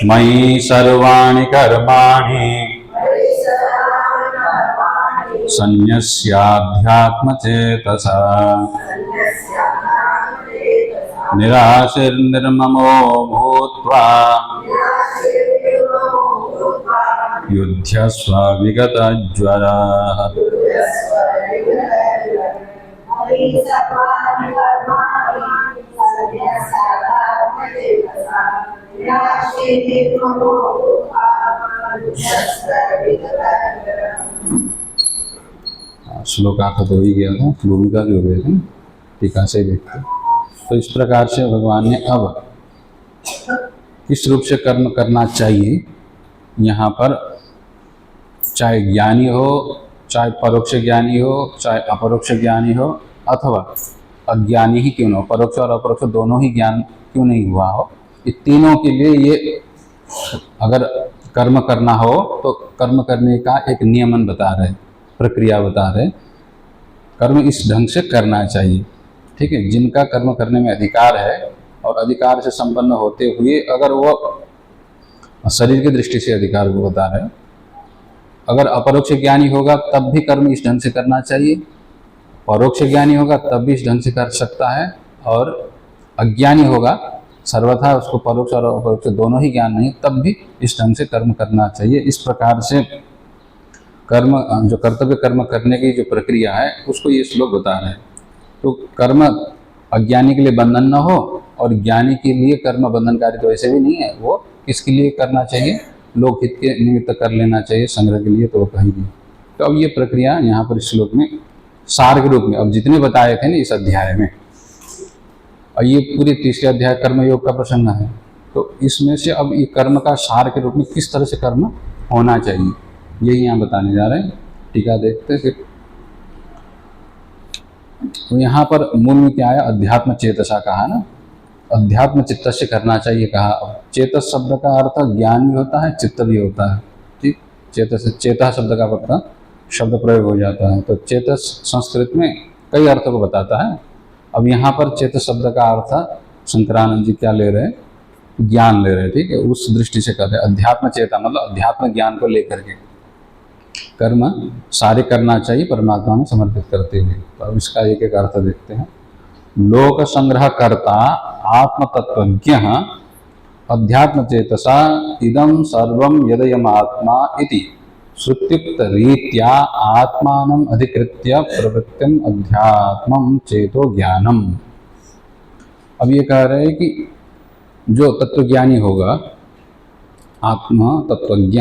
मयि सर्वाणि कर्माणि सन्न्यस्याध्यात्मचेतसा निराशीर्निर्ममो भूत्वा युध्यस्व विगतज्वरः। श्लोक अर्थ तो ही गया था, भूमिका भी हो गई थी, टीका से देखते। तो इस प्रकार से भगवान ने अब किस रूप से कर्म करना चाहिए, यहाँ पर चाहे ज्ञानी हो, चाहे परोक्ष ज्ञानी हो, चाहे अपरोक्ष ज्ञानी हो, अथवा अज्ञानी ही क्यों न हो, परोक्ष और अपरोक्ष दोनों ही ज्ञान क्यों नहीं हुआ हो, ये तीनों के लिए ये अगर कर्म करना हो तो कर्म करने का एक नियमन बता रहे, प्रक्रिया बता रहे। कर्म इस ढंग से करना चाहिए, ठीक है। जिनका कर्म करने में अधिकार है और अधिकार से संपन्न होते हुए अगर वो शरीर की दृष्टि से अधिकार को बता रहे, अगर अपरोक्ष ज्ञानी होगा तब भी कर्म इस ढंग से करना चाहिए, परोक्ष ज्ञानी होगा तब भी इस ढंग से कर सकता है, और अज्ञानी होगा सर्वथा उसको परोक्ष और अपरोक्ष दोनों ही ज्ञान नहीं, तब भी इस ढंग से कर्म करना चाहिए। इस प्रकार से कर्म, जो कर्तव्य कर्म करने की जो प्रक्रिया है उसको ये श्लोक बता रहे हैं। तो कर्म अज्ञानी के लिए बंधन न हो और ज्ञानी के लिए कर्म बंधनकारी तो ऐसे भी नहीं है, वो किसके लिए करना चाहिए, लोक हित के निमित्त कर लेना चाहिए, संग्रह के लिए तो वो कहेंगे। तो अब ये प्रक्रिया यहाँ पर इस श्लोक में सार के रूप में, अब जितने बताए थे ना इस अध्याय में, और ये पूरे तीसरे अध्याय कर्मयोग का प्रसंग है, तो इसमें से अब ये कर्म का सार के रूप में किस तरह से कर्म होना चाहिए यही यहाँ बताने जा रहे हैं। टीका देखते हैं फिर। तो यहाँ पर मूल में क्या है, अध्यात्म चेतसा कहा ना, अध्यात्म चित्त से करना चाहिए कहा। चेतस शब्द का अर्थ ज्ञान भी होता है, चित्त भी होता है, ठीक। चेतस, चेता शब्द का अर्थ शब्द प्रयोग हो जाता है, तो चेतस संस्कृत में कई अर्थों को बताता है। अब यहाँ पर चेतस शब्द का अर्थ शंकरानंद जी क्या ले रहे हैं, ज्ञान ले रहे हैं, ठीक है। उस दृष्टि से कर रहे हैं अध्यात्म चेता, मतलब अध्यात्म ज्ञान को लेकर के कर्म सारे करना चाहिए परमात्मा में समर्पित करते हुए। तो अब इसका एक एक अर्थ देखते हैं। लोक संग्रह कर्ता आत्म तत्वज्ञ अध्यात्म चेतसा इदं सर्वं यदयमात्मा इति श्रुत्युक्त रीत्या आत्मानं अधिकृत्य प्रवृत्तिम अध्यात्मं चेतो ज्ञानम। अब ये कह रहे हैं कि जो तत्वज्ञानी होगा, आत्मा तत्वज्ञ,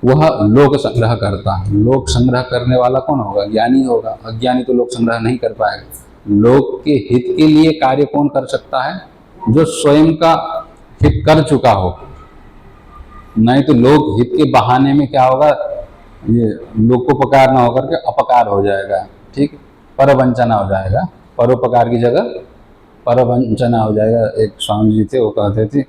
वह लोक संग्रह करता है। लोक संग्रह करने वाला कौन होगा, ज्ञानी होगा। अज्ञानी तो लोक संग्रह नहीं कर पाएगा। लोक के हित के लिए कार्य कौन कर सकता है, जो स्वयं का हित कर चुका हो। नहीं तो लोक हित के बहाने में क्या होगा, ये लोकोपकार न होकर के अपकार हो जाएगा, ठीक, परवंचना हो जाएगा। परोपकार की जगह परवंचना हो जाएगा। एक स्वामी जी थे, वो कहते थे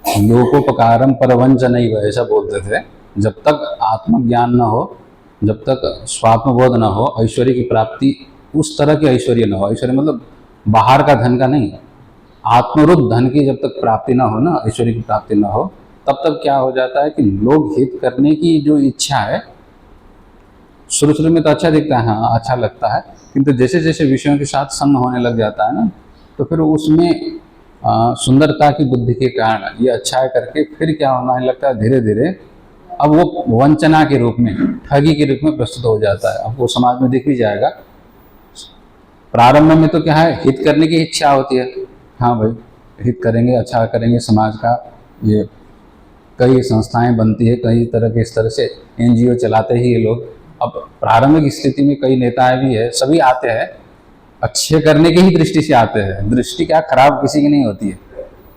लोकोपकारम परवंचनैव, ऐसा बोलते थे। जब तक आत्मज्ञान न हो, जब तक स्वात्मबोध न हो, ऐश्वर्य की प्राप्ति उस तरह की ऐश्वर्य न हो, ऐश्वर्य मतलब बाहर का धन का नहीं, आत्मरूप धन की जब तक प्राप्ति न हो ना, ऐश्वर्य की प्राप्ति न हो, तब तक क्या हो जाता है कि लोग हित करने की जो इच्छा है, शुरू में तो अच्छा दिखता है, हाँ अच्छा लगता है, किंतु जैसे जैसे विषयों के साथ संग होने लग जाता है ना, तो फिर उसमें सुंदरता की बुद्धि के कारण ये अच्छा है करके फिर क्या होने लगता है, धीरे धीरे अब वो वंचना के रूप में, ठगी के रूप में प्रस्तुत हो जाता है। अब वो समाज में दिख भी जाएगा। प्रारंभ में तो क्या है, हित करने की इच्छा होती है, हाँ भाई हित करेंगे, अच्छा करेंगे समाज का, ये कई संस्थाएं बनती है, कई तरह के इस तरह से NGO चलाते ही ये लोग। अब प्रारंभिक स्थिति में कई नेताएं भी है, सभी आते हैं अच्छे करने की ही दृष्टि से आते हैं। दृष्टि क्या खराब किसी की नहीं होती है,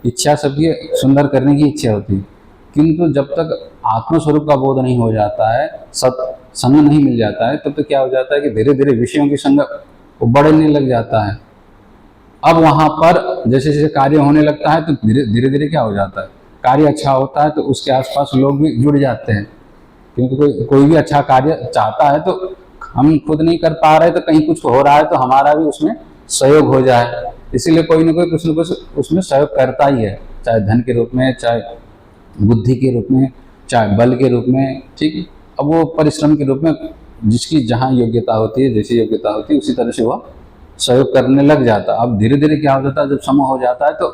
इच्छा सबकी सुंदर करने की इच्छा होती है, किंतु जब तक आत्मस्वरूप का बोध नहीं हो जाता है, संग नहीं मिल जाता है, तब तो क्या हो जाता है कि धीरे धीरे विषयों की संग बढ़ने लग जाता है। अब वहाँ पर जैसे जैसे कार्य होने लगता है तो धीरे धीरे क्या हो जाता है, कार्य अच्छा होता है तो उसके आसपास लोग भी जुड़ जाते हैं, क्योंकि कोई भी अच्छा कार्य चाहता है तो हम खुद नहीं कर पा रहे तो कहीं कुछ हो रहा है तो हमारा भी उसमें सहयोग हो जाए, इसीलिए कोई ना कोई कुछ न कुछ उसमें सहयोग करता ही है, चाहे धन के रूप में, चाहे बुद्धि के रूप में, चाहे बल के रूप में, ठीक। अब वो परिश्रम के रूप में जिसकी जहाँ योग्यता होती है, जैसी योग्यता होती है, उसी तरह से वह सहयोग करने लग जाता है। अब धीरे धीरे क्या हो जाता है, जब समूह हो जाता है तो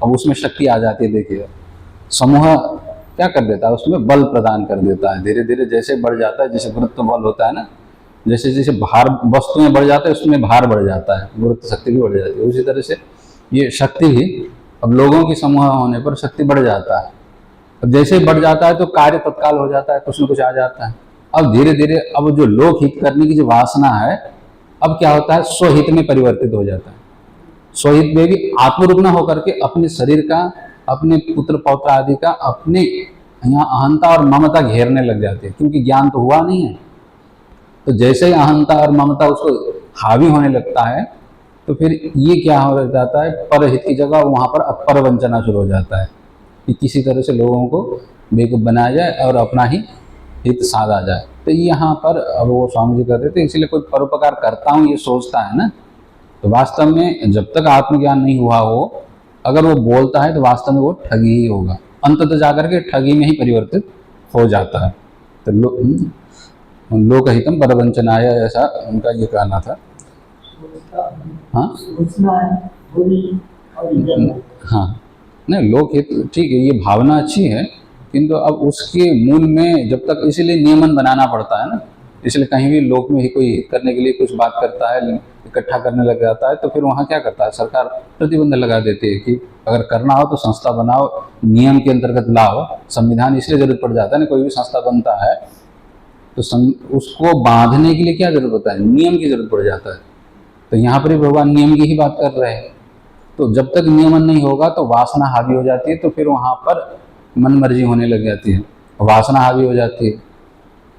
अब उसमें शक्ति आ जाती है। देखिए समूह क्या कर देता है, उसमें बल प्रदान कर देता है। धीरे धीरे जैसे बढ़ जाता है, जैसे गुरुत्व बल होता है ना, जैसे जैसे भार वस्तुएं बढ़ जाता है उसमें भार बढ़ जाता है, गुरुत्व शक्ति भी बढ़ जाती है। उसी तरह से ये शक्ति भी अब लोगों की समूह होने पर शक्ति बढ़ जाता है। अब जैसे बढ़ जाता है तो कार्य तत्काल हो जाता है, कुछ न कुछ आ जाता है। अब धीरे धीरे अब जो लोक हित करने की जो वासना है, अब क्या होता है, स्वहित में परिवर्तित हो जाता है। स्वहित में भी आत्मरूप न होकर के अपने शरीर का, अपने पुत्र पौत्र आदि का, अपने यहाँ अहंता और ममता घेरने लग जाती है, क्योंकि ज्ञान तो हुआ नहीं है। तो जैसे ही अहंता और ममता उसको हावी होने लगता है तो फिर ये क्या हो जाता है, परहित की जगह वहाँ पर अपर वंचना शुरू हो जाता है कि किसी तरह से लोगों को बेवकूफ बनाया जाए और अपना ही हित साधा जाए। तो यहाँ पर अब वो स्वामी जी कहते थे, इसलिए कोई परोपकार करता हूँ ये सोचता है ना, तो वास्तव में जब तक आत्मज्ञान नहीं हुआ हो, अगर वो बोलता है तो वास्तव में वो ठगी ही होगा, अंततः जाकर के ठगी में ही परिवर्तित हो जाता है। तो लोकहितम परवंचनाय, ऐसा उनका ये कहना था। हाँ हाँ, नहीं लोकहित ठीक है, ये भावना अच्छी है, किंतु अब उसके मूल में जब तक, इसीलिए नियमन बनाना पड़ता है ना। इसलिए कहीं भी लोक में ही कोई हित करने के लिए कुछ बात करता है, इकट्ठा करने लग जाता है, तो फिर वहाँ क्या करता है, सरकार प्रतिबंध लगा देती है कि अगर करना हो तो संस्था बनाओ, नियम के अंतर्गत लाओ। संविधान इसलिए जरूरत पड़ जाता है ना, कोई भी संस्था बनता है तो उसको बांधने के लिए क्या जरूरत होता है, नियम की जरूरत पड़ जाता है। तो यहाँ पर भी भगवान नियम की ही बात कर रहे हैं। तो जब तक नियमन नहीं होगा तो वासना हावी हो जाती है, तो फिर वहाँ पर मन मर्जी होने लग जाती है, वासना हावी हो जाती है।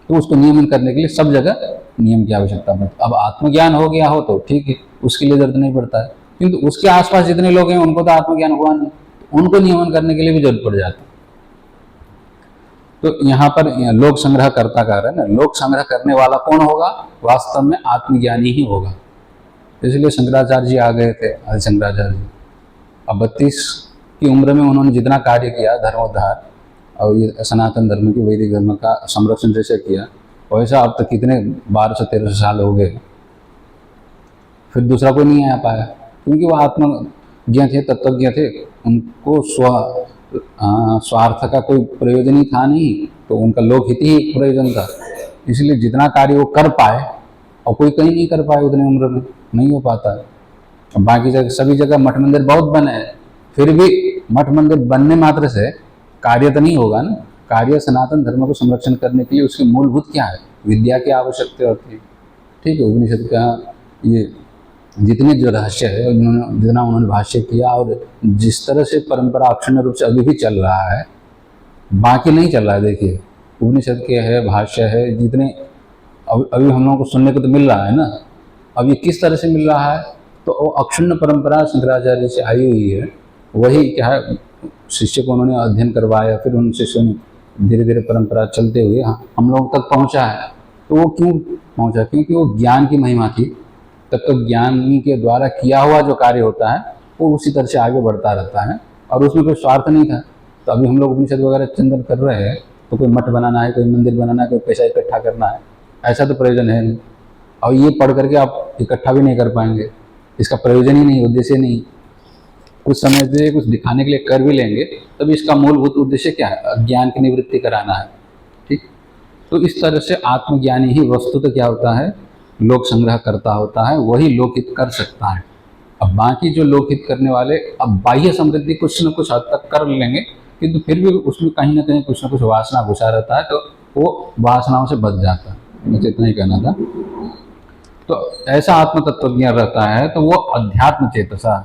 तो उसको नियमन करने के लिए सब जगह नियम की आवश्यकता पड़ती है। अब आत्मज्ञान हो गया हो तो ठीक है, उसके लिए जरूरत नहीं पड़ता है, किंतु उसके आसपास जितने लोग हैं उनको तो आत्मज्ञान हुआ नहीं, उनको नियमन करने के लिए भी जरूरत पड़ जाती है। तो यहाँ पर लोक संग्रह करता कह रहे हैं ना, लोक संग्रह करने वाला कौन होगा, वास्तव में आत्मज्ञानी ही होगा। इसलिए शंकराचार्य जी आ गए थे, आदि शंकराचार्य जी। अब 32 की उम्र में उन्होंने जितना कार्य किया धर्मोद्धार और ये सनातन धर्म की, वैदिक धर्म का संरक्षण जैसे किया, वैसा अब तक कितने 1200-1300 साल हो गए, फिर दूसरा कोई नहीं आ पाया, क्योंकि वो आत्मज्ञ थे, तत्वज्ञ थे। उनको स्वार्थ का कोई प्रयोजन ही था नहीं, तो उनका लोकहित ही प्रयोजन था। इसलिए जितना कार्य वो कर पाए, और कोई कहीं नहीं कर पाए उतनी उम्र में, नहीं हो पाता है। बाकी जगह सभी जगह मठ मंदिर बहुत बने हैं, फिर भी मठ मंदिर बनने मात्र से कार्य तो नहीं होगा ना। कार्य सनातन धर्म को संरक्षण करने के लिए उसकी मूलभूत क्या है, विद्या की आवश्यकता होती है। ठीक है, उपनिषद का ये जितने जो रहस्य है, जितना उन्होंने भाष्य किया, और जिस तरह से परंपरा अक्षुण्ण रूप से अभी भी चल रहा है, बाकी नहीं चल रहा है। देखिए उपनिषद के है, भाष्य है, जितने अभी हम लोगों को सुनने को तो मिल रहा है ना। अब ये किस तरह से मिल रहा है, तो वो अक्षुण्ण परंपरा शंकराचार्य से आई हुई है, वही क्या है, शिष्य को उन्होंने अध्ययन करवाया, फिर उन शिष्यों ने धीरे धीरे परंपरा चलते हुए हम लोग तक पहुंचा है। तो वो क्यों पहुंचा, क्योंकि वो ज्ञान की महिमा थी। तब तो ज्ञान के द्वारा किया हुआ जो कार्य होता है वो उसी तरह से आगे बढ़ता रहता है, और उसमें कोई स्वार्थ नहीं था। तो अभी हम लोग उपनिषद वगैरह चिंतन कर रहे हैं, तो कोई मठ बनाना है, कोई मंदिर बनाना है, कोई पैसा इकट्ठा करना है, ऐसा तो प्रयोजन है नहीं। और ये पढ़ करके आप इकट्ठा भी नहीं कर पाएंगे, इसका प्रयोजन ही नहीं, उद्देश्य नहीं। कुछ समय से कुछ दिखाने के लिए कर भी लेंगे, तब इसका मूलभूत उद्देश्य क्या है, अज्ञान की निवृत्ति कराना है। ठीक, तो इस तरह से आत्मज्ञानी ही वस्तुतः क्या होता है, लोक संग्रह करता होता है, वही लोकहित कर सकता है। अब बाकी जो लोकहित करने वाले अब बाह्य समृद्धि कुछ न कुछ हद तक कर लेंगे, किंतु फिर भी उसमें कहीं ना कहीं कुछ न कुछ वासना घुसा रहता है, तो वो वासनाओं से बच जाता है। मुझे इतना ही कहना था। तो ऐसा आत्म तत्वज्ञ रहता है, तो वो अध्यात्म चेतसा।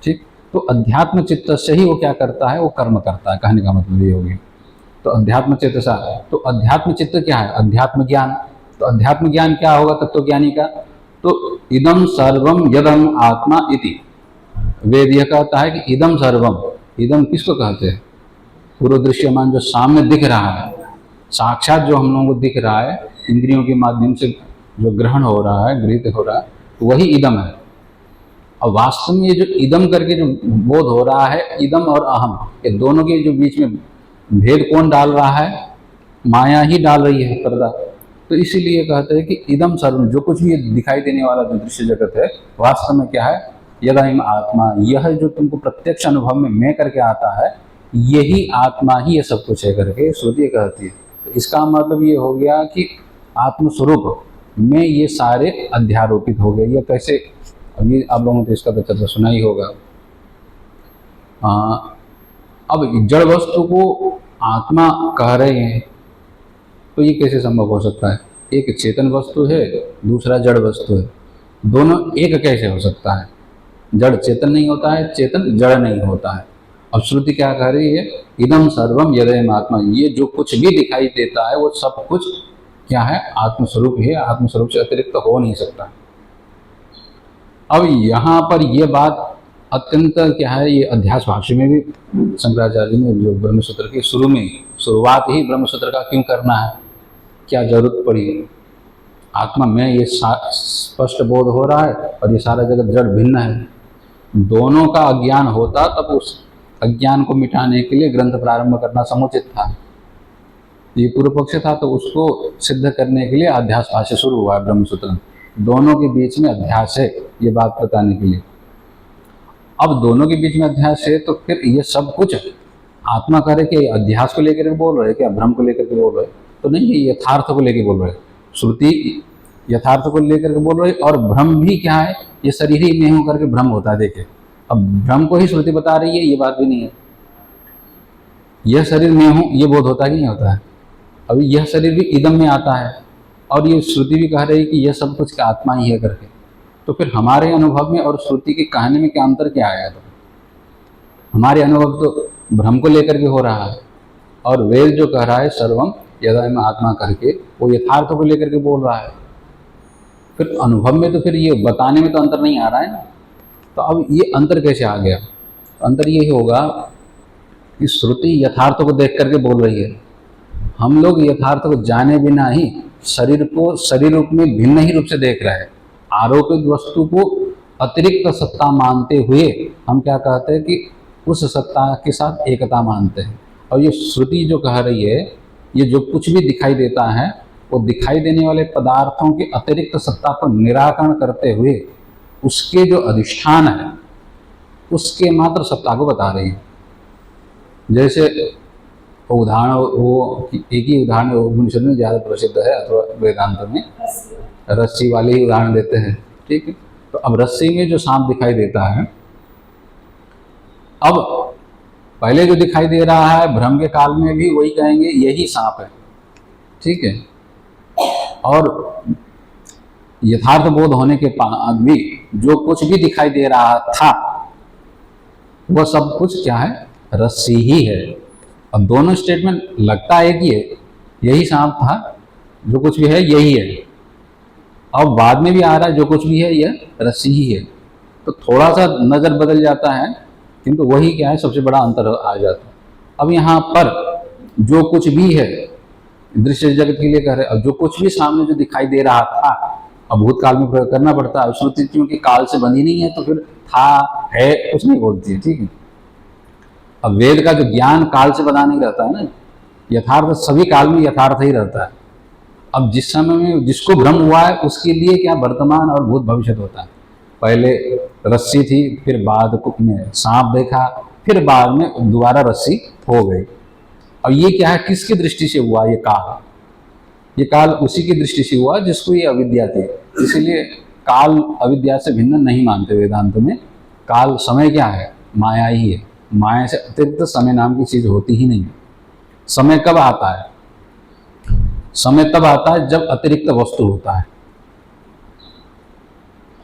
ठीक, तो अध्यात्म चित्त से ही वो क्या करता है, वो कर्म करता है, कहने का मतलब ये होगी। तो अध्यात्म चेतसा, तो अध्यात्म चित्त क्या है, अध्यात्म ज्ञान। तो अध्यात्म ज्ञान क्या होगा तत्वज्ञानी का, तो इदम सर्वम यदम आत्मा इति। वेद यह कहता है कि इदम सर्वम, इदम किसको कहते हैं, पूर्व दृश्यमान जो सामने दिख रहा है, साक्षात जो हम लोगों को दिख रहा है, इंद्रियों के माध्यम से जो ग्रहण हो रहा है, गृहीत हो रहा है, वही इदम है। और वास्तव में ये जो इदम करके जो बोध हो रहा है, इदम और अहम, ये दोनों के जो बीच में भेद कौन डाल रहा है? माया ही डाल रही है, पर्दा। तो इसीलिए कहते हैं कि इदम सर्वम, जो कुछ भी दिखाई देने वाला जो दृश्य जगत है, वास्तव में क्या है? यदाइम आत्मा, यह जो तुमको प्रत्यक्ष अनुभव में मैं करके आता है, यही आत्मा ही ये सब कुछ है करके श्रुति कहती है। तो इसका मतलब ये हो गया कि आत्मस्वरूप में ये सारे अध्यारोपित हो गए। ये कैसे? अभी आप लोगों ने तो इसका तो चर्चा सुना ही होगा। अब जड़ वस्तु को आत्मा कह रहे हैं, तो ये कैसे संभव हो सकता है? एक चेतन वस्तु है, दूसरा जड़ वस्तु है, दोनों एक कैसे हो सकता है? जड़ चेतन नहीं होता है, चेतन जड़ नहीं होता है। अब श्रुति क्या कह रही है? इदम सर्वम यदेयम आत्मा, ये जो कुछ भी दिखाई देता है वो सब कुछ क्या है? आत्मस्वरूप है, आत्मस्वरूप से अतिरिक्त हो नहीं सकता। अब यहाँ पर ये बात अत्यंत क्या है, ये अध्यास भाष्य में भी शंकराचार्य ने जो ब्रह्मसूत्र के शुरुआत ही ब्रह्मसूत्र का क्यों करना है, क्या जरूरत पड़ी? आत्मा में ये स्पष्ट बोध हो रहा है और ये सारा जगत जड़ भिन्न है। दोनों का अज्ञान होता तब उस अज्ञान को मिटाने के लिए ग्रंथ प्रारंभ करना समुचित था। ये पूर्व पक्ष था, तो उसको सिद्ध करने के लिए अध्यास भाष्य शुरू हुआ है ब्रह्मसूत्र। दोनों के बीच में अध्यास है, ये बात बताने के लिए। अब दोनों के बीच में अध्यास है, तो फिर ये सब कुछ आत्मा करे कि अध्यास को लेकर के बोल रहे, क्या भ्रम को लेकर के बोल रहे? तो नहीं, ये यथार्थ को लेकर बोल रहे। श्रुति यथार्थ को लेकर के बोल रही, और भ्रम भी क्या है? ये शरीर ही में होकर के भ्रम होता है। देखे, अब भ्रम को ही श्रुति बता रही है, ये बात भी नहीं है। यह शरीर में हूँ, ये बोध होता कि नहीं होता है? अभी यह शरीर भी इदम में आता है, और ये श्रुति भी कह रही है कि यह सब कुछ का आत्मा ही है करके। तो फिर हमारे अनुभव में और श्रुति के कहने में क्या अंतर क्या आया? तो हमारे अनुभव तो भ्रम को लेकर के हो रहा है, और वेद जो कह रहा है सर्वम यदाइम आत्मा करके, वो यथार्थ को लेकर के बोल रहा है। फिर अनुभव में तो फिर ये बताने में तो अंतर नहीं आ रहा है ना। तो अब ये अंतर कैसे आ गया? अंतर यही होगा कि श्रुति यथार्थ को देख करके बोल रही है, हम लोग यथार्थ को जाने बिना ही शरीर को शरीर रूप में भिन्न ही रूप से देख रहे हैं। आरोपित वस्तु को अतिरिक्त सत्ता मानते हुए हम क्या कहते हैं कि उस सत्ता के साथ एकता मानते हैं। और ये श्रुति जो कह रही है, ये जो कुछ भी दिखाई देता है, वो दिखाई देने वाले पदार्थों के अतिरिक्त सत्ता पर निराकरण करते हुए उसके जो अधिष्ठान है उसके मात्र सत्ता को बता रही है। जैसे उदाहरण, वो एक ही उदाहरण उपनिषद में ज़्यादा प्रसिद्ध है, अथवा वेदांत में रस्सी वाले ही उदाहरण देते हैं। ठीक है, तो अब रस्सी में जो सांप दिखाई देता है, अब पहले जो दिखाई दे रहा है भ्रम के काल में भी वही कहेंगे यही सांप है। ठीक है, और यथार्थ बोध होने के बाद भी जो कुछ भी दिखाई दे रहा था वह सब कुछ क्या है? रस्सी ही है। अब दोनों स्टेटमेंट लगता है कि यही सांप था, जो कुछ भी है यही है। अब बाद में भी आ रहा है जो कुछ भी है यह रस्सी ही है। तो थोड़ा सा नज़र बदल जाता है, किंतु वही क्या है? सबसे बड़ा अंतर आ जाता है। अब यहाँ पर जो कुछ भी है दृश्य जगत के लिए कह रहे, अब जो कुछ भी सामने जो दिखाई दे रहा था, अब भूतकाल में प्रयोग करना पड़ता है। श्रुति क्योंकि काल से बंधी नहीं है, तो फिर था है कुछ नहीं बोलती है। ठीक है, अब वेद का जो ज्ञान काल से बंधा नहीं रहता है ना, यथार्थ सभी काल में यथार्थ ही रहता है। अब जिस समय में जिसको भ्रम हुआ है उसके लिए क्या वर्तमान और भूत भविष्य होता है। पहले रस्सी थी, फिर बाद में सांप देखा, फिर बाद में दोबारा रस्सी हो गई। अब ये क्या है? किसकी दृष्टि से हुआ ये काल? ये काल उसी की दृष्टि से हुआ जिसको ये अविद्या थी। इसीलिए काल अविद्या से भिन्न नहीं मानते वेदांत में। काल समय क्या है? माया ही है। माया से अतिरिक्त समय नाम की चीज होती ही नहीं। समय कब आता है? समय तब आता है जब अतिरिक्त वस्तु होता है।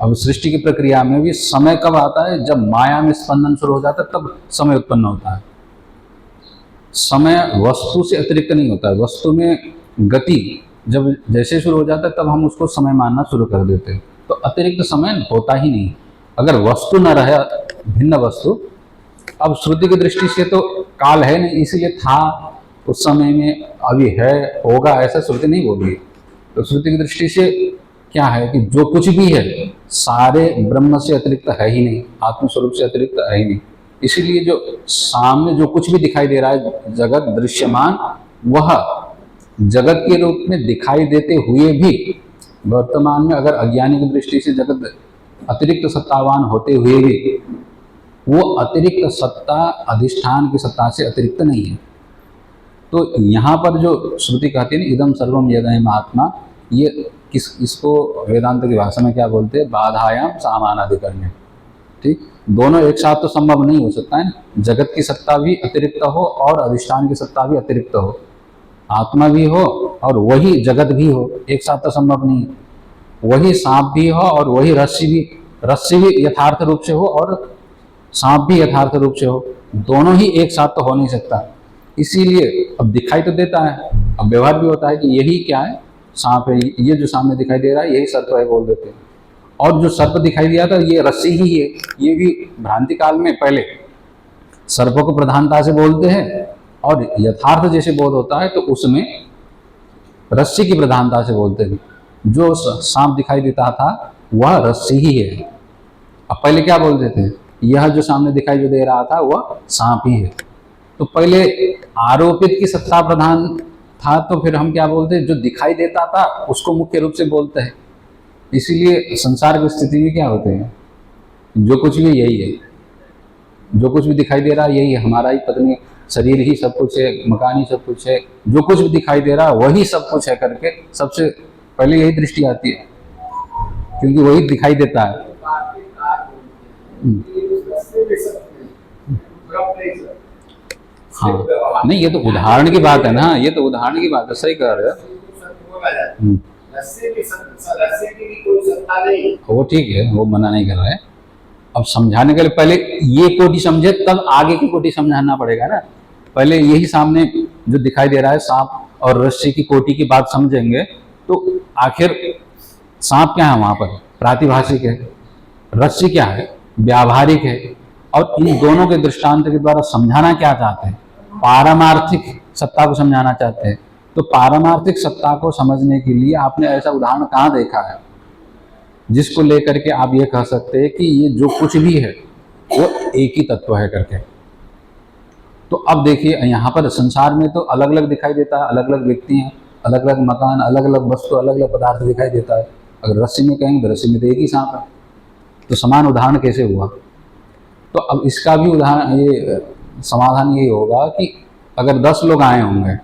अब सृष्टि की प्रक्रिया में भी समय कब आता है? जब माया में स्पंदन शुरू हो जाता है, तब समय उत्पन्न होता है। समय वस्तु से अतिरिक्त नहीं होता है। वस्तु में गति जब जैसे शुरू हो जाता है तब हम उसको समय मानना शुरू कर देते हैं। तो अतिरिक्त समय होता ही नहीं अगर वस्तु न रहे, भिन्न वस्तु। अब श्रुति की दृष्टि से तो काल है नहीं, इसीलिए था उस समय में, अभी है, होगा, ऐसा श्रुति नहीं बोल रही। तो श्रुति की दृष्टि से क्या है कि जो कुछ भी है सारे ब्रह्म से अतिरिक्त है ही नहीं, आत्मस्वरूप से अतिरिक्त है ही नहीं। इसीलिए जो सामने जो कुछ भी दिखाई दे रहा है जगत दृश्यमान, वह जगत के रूप में दिखाई देते हुए भी वर्तमान में अगर अज्ञानी की दृष्टि से जगत अतिरिक्त सत्तावान होते हुए भी वो अतिरिक्त सत्ता अधिष्ठान की सत्ता से अतिरिक्त नहीं है। तो यहाँ पर जो श्रुति कहती है ना, इदम सर्वम यदयम आत्मा, ये इसको वेदांत की भाषा में क्या बोलते हैं, बाधायाम सामानाधिकरण्य। ठीक, दोनों एक साथ तो संभव नहीं हो सकता है। जगत की सत्ता भी अतिरिक्त हो और अधिष्ठान की सत्ता भी अतिरिक्त हो, आत्मा भी हो और वही जगत भी हो, एक साथ तो संभव नहीं है। वही सांप भी हो और वही रस्सी भी यथार्थ रूप से हो और सांप भी यथार्थ रूप से हो, दोनों ही एक साथ तो हो नहीं सकता। इसीलिए अब दिखाई तो देता है, अब व्यवहार भी होता है कि यही क्या है, सांप है, ये जो सामने दिखाई दे रहा है यही सर्प है बोल देते हैं। और जो सर्प दिखाई दिया था ये रस्सी ही है, ये भी भ्रांति काल में पहले सर्पों को प्रधानता से बोलते हैं और यथार्थ जैसे बोध होता है तो उसमें रस्सी की प्रधानता से बोलते हैं। जो सांप दिखाई देता था वह रस्सी ही है। अब पहले क्या बोलते थे, यह जो सामने दिखाई जो दे रहा था वह सांप ही है। तो पहले आरोपित की सत्ता प्रधान था, तो फिर हम क्या बोलते हैं, जो दिखाई देता था उसको मुख्य रूप से बोलते हैं। इसीलिए संसार की स्थिति में क्या होते हैं, जो कुछ भी यही है, जो कुछ भी दिखाई दे रहा है यही है, हमारा ही पत्नी शरीर ही सब कुछ है, मकान ही सब कुछ है, जो कुछ भी दिखाई दे रहा है वही सब कुछ है करके सबसे पहले यही दृष्टि आती है, क्योंकि वही दिखाई देता है। हाँ, नहीं ये तो उदाहरण की बात है ना, ये तो उदाहरण की बात है, सही कह रहे हो। वो ठीक है, वो मना नहीं कर रहा है। अब समझाने के लिए पहले ये कोटि समझे तब आगे की कोटि समझाना पड़ेगा ना। पहले यही सामने जो दिखाई दे रहा है सांप और रस्सी की कोटि की बात समझेंगे तो आखिर सांप क्या है वहां पर, प्रातिभाषिक है, रस्सी क्या है, व्यावहारिक है। और इन दोनों के दृष्टांत के द्वारा समझाना क्या चाहते हैं, पारमार्थिक सत्ता को समझाना चाहते हैं। तो पारमार्थिक सत्ता को समझने के लिए आपने ऐसा उदाहरण कहाँ देखा है जिसको लेकर के आप ये कह सकते हैं कि ये जो कुछ भी है वो एक ही तत्व है करके। तो अब देखिए यहाँ पर संसार में तो अलग अलग दिखाई देता है, अलग अलग व्यक्ति हैं, अलग अलग मकान, अलग अलग वस्तु, अलग अलग पदार्थ दिखाई देता है। अगर रस्सी में कहेंगे तो रस्सी में तो एक ही सांप है, तो समान उदाहरण कैसे हुआ। तो अब इसका भी उदाहरण ये समाधान यही होगा कि अगर 10 लोग आए होंगे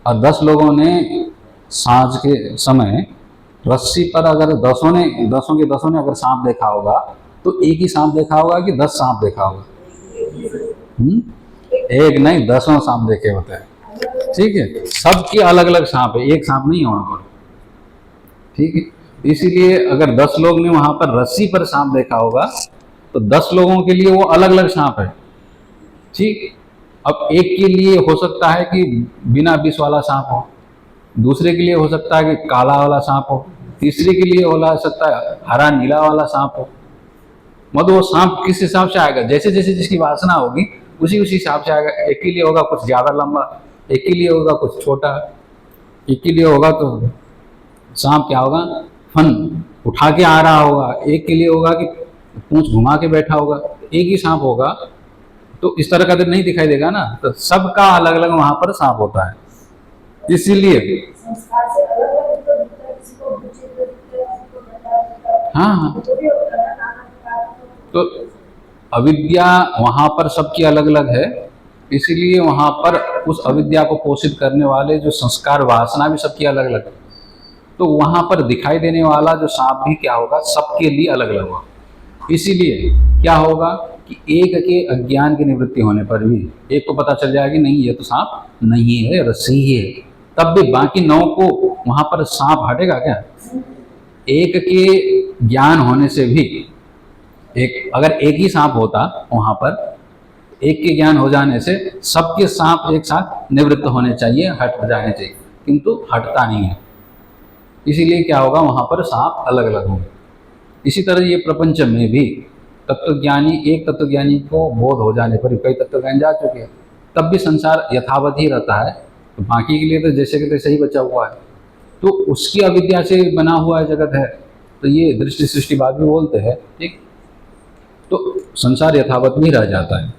और 10 लोगों ने सांझ के समय रस्सी पर अगर दसों के दसों ने अगर सांप देखा होगा तो एक ही सांप देखा होगा कि 10 सांप देखा होगा। एक नहीं 10 सांप देखे होते हैं, ठीक है, सबके अलग अलग सांप है, एक सांप नहीं है वहां पर, ठीक है। इसीलिए अगर 10 लोग ने वहां पर रस्सी पर सांप देखा होगा तो 10 लोगों के लिए वो अलग अलग सांप है, ठीक। अब एक के लिए हो सकता है कि बिना विष वाला सांप हो, दूसरे के लिए हो सकता है कि काला वाला सांप हो, तीसरे के लिए हो सकता है हरा नीला वाला सांप हो। मतलब वो सांप किस हिसाब से आएगा, जैसे जैसे जिसकी वासना होगी उसी हिसाब से आएगा। एक के लिए होगा कुछ ज़्यादा लंबा, एक के लिए होगा कुछ छोटा, एक के लिए होगा तो सांप क्या होगा, फन उठा के आ रहा होगा, एक के लिए होगा कि पूंछ घुमा के बैठा होगा, एक ही सांप होगा। तो इस तरह का तो नहीं दिखाई देगा ना, तो सबका अलग अलग वहां पर सांप होता है। इसीलिए हाँ, तो अविद्या वहां पर सबकी अलग अलग है, इसीलिए वहां पर उस अविद्या को पोषित करने वाले जो संस्कार वासना भी सबकी अलग अलग है। तो वहां पर दिखाई देने वाला जो सांप भी क्या होगा, सबके लिए अलग अलग होगा। इसीलिए क्या होगा कि एक के अज्ञान की निवृत्ति होने पर भी एक को पता चल जाएगा कि नहीं ये तो सांप नहीं है, रस्सी ही है, तब भी बाकी 9 को वहां पर सांप हटेगा क्या। एक के ज्ञान होने से भी अगर एक ही सांप होता वहां पर, एक के ज्ञान हो जाने से सबके सांप एक साथ निवृत्त होने चाहिए, हट जाने चाहिए, किंतु हटता नहीं है। इसीलिए क्या होगा, वहां पर सांप अलग अलग होंगे। इसी तरह ये प्रपंच में भी तत्वज्ञानी, एक तत्वज्ञानी को बोध हो जाने पर कई तत्वज्ञानी जा चुके हैं, तब भी संसार यथावत ही रहता है, तो बाकी के लिए तो जैसे कि तैसे ही बचा हुआ है। तो उसकी अविद्या से बना हुआ जगत है, तो ये दृष्टि सृष्टिवाद भी बोलते हैं, ठीक। तो संसार यथावत भी रह जाता है।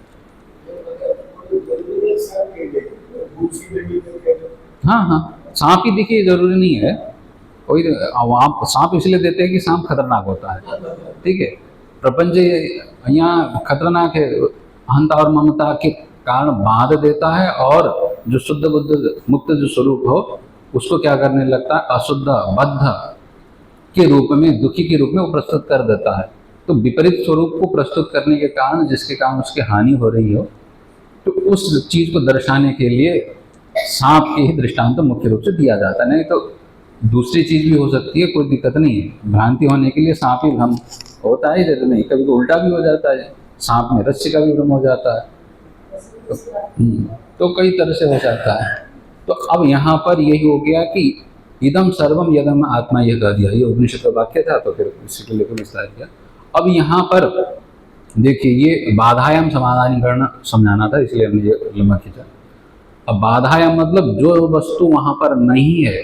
हाँ हाँ, सांप ही देखिए जरूरी नहीं है कोई, आप सांप इसलिए देते हैं कि सांप खतरनाक होता है, ठीक है। प्रपंच यहाँ खतरनाक है, अहंता और ममता के कारण बांध देता है, और जो शुद्ध बुद्ध मुक्त जो स्वरूप हो उसको क्या करने लगता है, अशुद्ध बद्ध के रूप में, दुखी के रूप में वो प्रस्तुत कर देता है। तो विपरीत स्वरूप को प्रस्तुत करने के कारण, जिसके कारण उसकी हानि हो रही हो, तो उस चीज को दर्शाने के लिए सांप के ही दृष्टांत तो मुख्य रूप से दिया जाता है। नहीं तो दूसरी चीज भी हो सकती है, कोई दिक्कत नहीं है। भ्रांति होने के लिए सांप ही भ्रम होता है, जैसे नहीं कभी उल्टा भी हो जाता है, सांप में रस्सी का भी भ्रम हो जाता है, तो कई तरह से हो जाता है। तो अब यहाँ पर यही हो गया कि इदम सर्वम यदम आत्मा, यह कह दिया, ये उपनिषद का वाक्य था, तो फिर इसी के लिए विस्तार किया। अब यहाँ पर देखिए, ये बाधायाम समाधानीकरण समझाना था, इसलिए हमने ये लंबा खींचा। अब बाधायाम मतलब जो वस्तु वहाँ पर नहीं है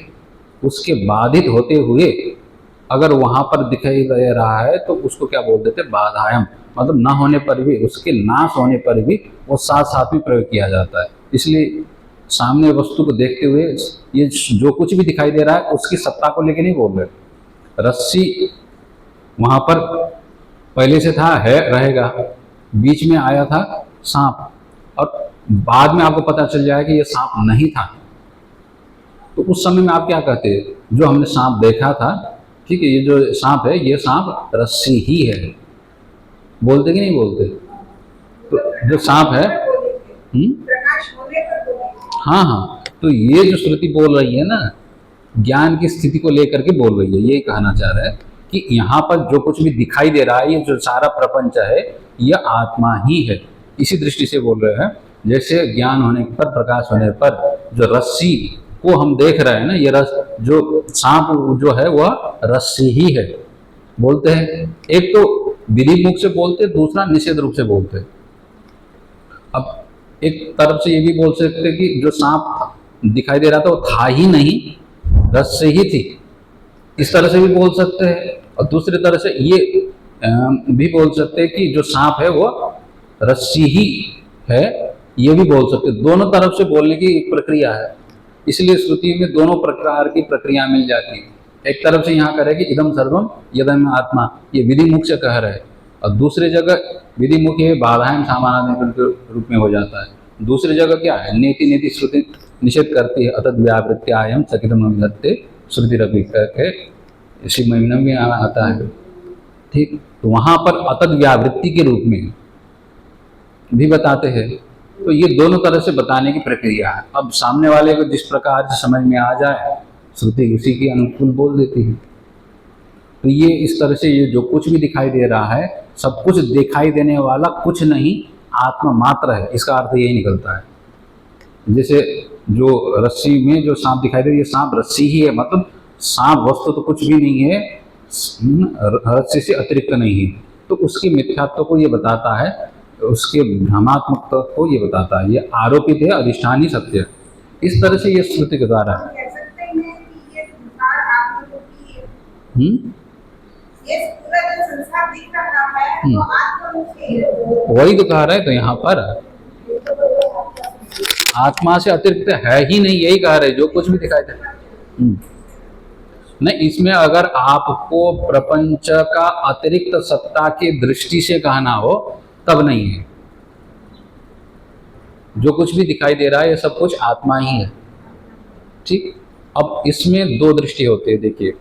उसके बाधित होते हुए अगर वहाँ पर दिखाई दे रहा है तो उसको क्या बोल देते, बाधायाम। मतलब न होने पर भी, उसके नाश होने पर भी वो साथ साथ में प्रयोग किया जाता है। इसलिए सामने वस्तु को देखते हुए ये जो कुछ भी दिखाई दे रहा है उसकी सत्ता को लेके नहीं बोल रहे। रस्सी वहाँ पर पहले से था, है, रहेगा, बीच में आया था सांप, और बाद में आपको पता चल जाए कि ये सांप नहीं था, तो उस समय में आप क्या कहते हैं, जो हमने सांप देखा था, ठीक है, ये जो सांप है ये सांप रस्सी ही है, बोलते कि नहीं बोलते? तो जो सांप है, हाँ हाँ, तो ये जो श्रुति बोल रही है ना, ज्ञान की स्थिति को लेकर के बोल रही है, ये कहना चाह रहा है कि यहाँ पर जो कुछ भी दिखाई दे रहा है, ये जो सारा प्रपंच है यह आत्मा ही है। इसी दृष्टि से बोल रहे हैं, जैसे ज्ञान होने पर, प्रकाश होने पर जो रस्सी को हम देख रहे हैं ना, ये जो सांप जो है वह रस्सी ही है, बोलते हैं। एक तो विधि मुख से बोलते, दूसरा निषेध रूप से बोलते। अब एक तरफ से ये भी बोल सकते कि जो सांप दिखाई दे रहा था वो था ही नहीं, रस्सी ही थी, इस तरह से भी बोल सकते हैं। और दूसरी तरह से ये भी बोल सकते हैं कि जो सांप है वो रस्सी ही है, ये भी बोल सकते। दोनों तरफ से बोलने की एक प्रक्रिया है, इसलिए श्रुति में दोनों प्रकार की प्रक्रिया मिल जाती है। एक तरफ से यहाँ कह रहे कि इदम सर्वम यदम आत्मा, ये विधि मुख से कह रहे, और दूसरी जगह विधि मुख ये बाधाएं सामान्य के रूप में हो जाता है। दूसरी जगह क्या है, नेति नेति श्रुति निषेध करती है, अतद व्यावृत्यायम सकितम अभिधत्ते श्रुति रवि करके इसी महीने में आता है, ठीक। तो वहाँ पर अतद व्यावृत्ति के रूप में भी बताते हैं। तो ये दोनों तरह से बताने की प्रक्रिया है। अब सामने वाले को जिस प्रकार से समझ में आ जाए, श्रुति उसी के अनुकूल बोल देती है। तो ये इस तरह से ये जो कुछ भी दिखाई दे रहा है, सब कुछ दिखाई देने वाला कुछ नहीं, आत्मा मात्र है, इसका अर्थ यही निकलता है। जैसे जो रस्सी में जो सांप दिखाई दे, ये सांप रस्सी ही है, मतलब सांप वस्तु तो कुछ भी नहीं है, रस्सी से अतिरिक्त नहीं है, तो उसकी मिथ्यात्व को ये बताता है, उसके भ्रमात्मकता को ये बताता है। ये आरोपित है, अधिष्ठान ही सत्य है। इस तरह से ये श्रुति के द्वारा वही तो कह रहे हैं। तो यहाँ पर आत्मा से अतिरिक्त है ही नहीं, यही कह रहे, जो कुछ भी दिखाई दे नहीं। इसमें अगर आपको प्रपंच का अतिरिक्त सत्ता की दृष्टि से कहना हो तब नहीं है। जो कुछ भी दिखाई दे रहा है ये सब कुछ आत्मा ही है, ठीक। अब इसमें दो दृष्टि होती है, देखिए।